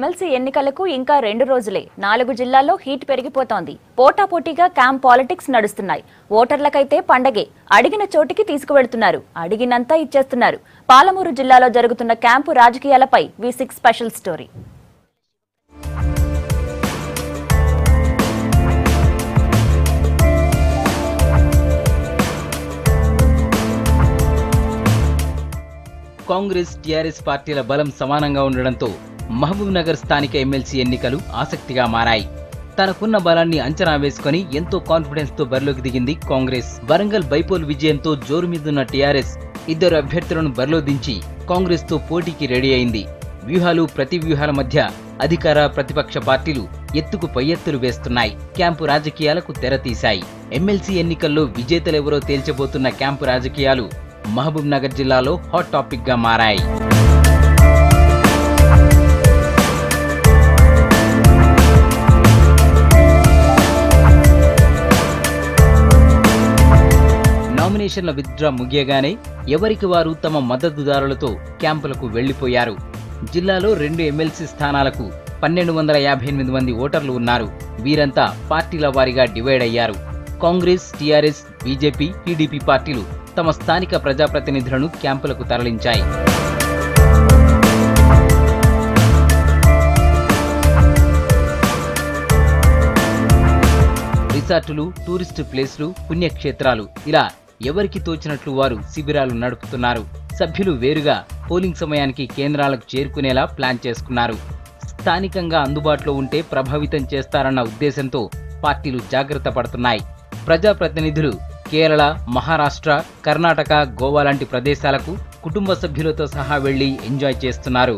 MLC ఎన్నికలకు ఇంకా 2 రోజులే 4 జిల్లాల్లో హీట్ పెరిగిపోతోంది. పోటాపోటీగా క్యాంప్ పాలిటిక్స్ నడుస్తున్నాయి. ఓటర్లకైతే పండగే. అడిగిన చోటికి తీసుకువెళ్తున్నారు, అడిగినంత ఇచ్చేస్తున్నారు. పాలమూరు జిల్లాలో జరుగుతున్న క్యాంపు రాజకీయాలపై V6 special story. Congress TRS పార్టీల బలం సమానంగా ఉండడంతో మహబూబ్ నగర్ స్థానిక ఎమ్మెల్సీ ఎన్నికలు ఆసక్తిగా మారాయి. తనకున్న బలాన్ని అంచనా వేసుకుని ఎంతో కాన్ఫిడెన్స్ తో బరిలోకి దిగింది కాంగ్రెస్. వరంగల్ బైపోల్ విజయంతో జోరు మీదున్న టీఆర్ఎస్ 2 అభ్యర్థులను బరిలో దించి కాంగ్రెస్ తో పోటీకి రెడీ అయింది. వ్యూహాలు ప్రతి వ్యూహాల మధ్య అధికార ప్రతిపక్ష పార్టీలు ఎత్తుకు పై ఎత్తులు వేస్తున్నాయి. క్యాంపు రాజకీయాలకు తెరతీశాయి. ఎమ్మెల్సీ ఎన్నికల్లో విజేతలెవరో తేల్చబోతున్న క్యాంపు రాజకీయాలు మహబూబ్ నగర్ జిల్లాలో హాట్ టాపిక్ గా మారాయి. నామినేషన్ల విత్డ్రా ముగియగానే ఎవరికి వారు తమ మద్దతుదారులతో క్యాంపులకు వెళ్లిపోయారు. జిల్లాలో 2 ఎమ్మెల్సీ స్థానాలకు 1258 మంది ఓటర్లు ఉన్నారు. వీరంతా పార్టీల వారీగా డివైడ్ అయ్యారు. కాంగ్రెస్, టీఆర్ఎస్, బీజేపీ, టీడీపీ పార్టీలు తమ స్థానిక ప్రజాప్రతినిధులను క్యాంపులకు తరలించాయి. రిసార్టులు, టూరిస్టు ప్లేస్లు, పుణ్యక్షేత్రాలు ఇలా ఎవరికి తోచినట్లు వారు శిబిరాలు నడుపుతున్నారు. సభ్యులు వేరుగా పోలింగ్ సమయానికి కేంద్రాలకు చేరుకునేలా ప్లాన్ చేసుకున్నారు. స్థానికంగా అందుబాటులో ఉంటే ప్రభావితం చేస్తారన్న ఉద్దేశంతో పార్టీలు జాగ్రత్త పడుతున్నాయి. ప్రజాప్రతినిధులు కేరళ, మహారాష్ట్ర, కర్ణాటక, గోవా లాంటి ప్రదేశాలకు కుటుంబ సభ్యులతో సహా వెళ్లి ఎంజాయ్ చేస్తున్నారు.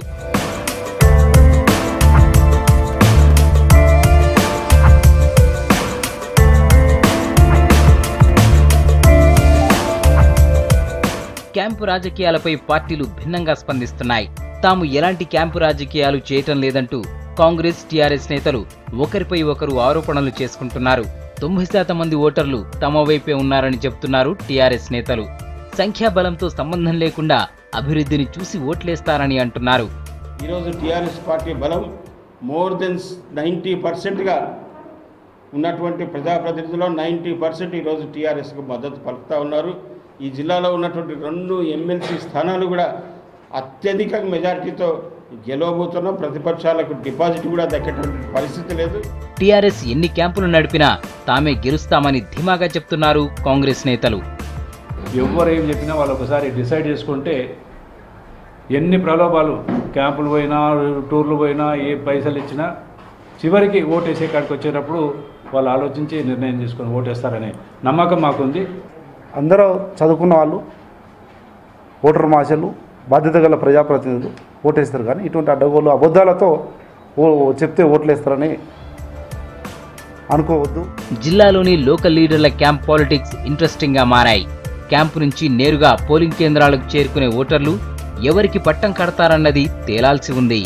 క్యాంపు రాజకీయాలపై పార్టీలు భిన్నంగా స్పందిస్తున్నాయి. తాము ఎలాంటి క్యాంపు రాజకీయాలు చేయటం లేదంటూ కాంగ్రెస్, టీఆర్ఎస్ నేతలు ఒకరిపై ఒకరు ఆరోపణలు చేసుకుంటున్నారు. 90% మంది ఓటర్లు తమ వైపే ఉన్నారని చెప్తున్నారు టీఆర్ఎస్ నేతలు. సంఖ్యాబలంతో సంబంధం లేకుండా అభివృద్ధిని చూసి ఓట్లేస్తారని అంటున్నారు. ఈరోజు టీఆర్ఎస్ పార్టీ బలం మోర్ దెన్ 90%గా ఉన్నటువంటి ప్రజాప్రతినిధుల్లో 90% ఈరోజు టీఆర్ఎస్కు మద్దతు పలుకుతూ ఉన్నారు. ఈ జిల్లాలో ఉన్నటువంటి 2 ఎమ్మెల్సీ స్థానాలు కూడా అత్యధిక మెజార్టీతో గెలవబోతున్న ప్రతిపక్షాలకు డిపాజిట్ కూడా దక్కేటువంటి పరిస్థితి లేదు. టీఆర్ఎస్ ఎన్ని క్యాంపులు నడిపినా తామే గెలుస్తామని ధీమాగా చెప్తున్నారు కాంగ్రెస్ నేతలు. ఎవరు ఏం చెప్పినా వాళ్ళు ఒకసారి డిసైడ్ చేసుకుంటే ఎన్ని ప్రలోభాలు క్యాంపులు పోయినా, టూర్లు పోయినా, ఏ పైసలు ఇచ్చినా చివరికి ఓటేసే కాడికి వచ్చేటప్పుడు వాళ్ళు ఆలోచించి నిర్ణయం చేసుకొని ఓటేస్తారనే నమ్మకం మాకుంది. అందరూ చదువుకున్న వాళ్ళు, ఓటర్ మాషలు, బాధ్యత గల ప్రజాప్రతినిధులు ఓటేస్తారు. కానీ ఇటువంటి అడ్డగోలు అబద్ధాలతో చెప్తే ఓట్లేస్తారని అనుకోవద్దు. జిల్లాలోని లోకల్ లీడర్ల క్యాంప్ పాలిటిక్స్ ఇంట్రెస్టింగ్ గా మారాయి. క్యాంపు నుంచి నేరుగా పోలింగ్ కేంద్రాలకు చేరుకునే ఓటర్లు ఎవరికి పట్టం కడతారన్నది తేలాల్సి ఉంది.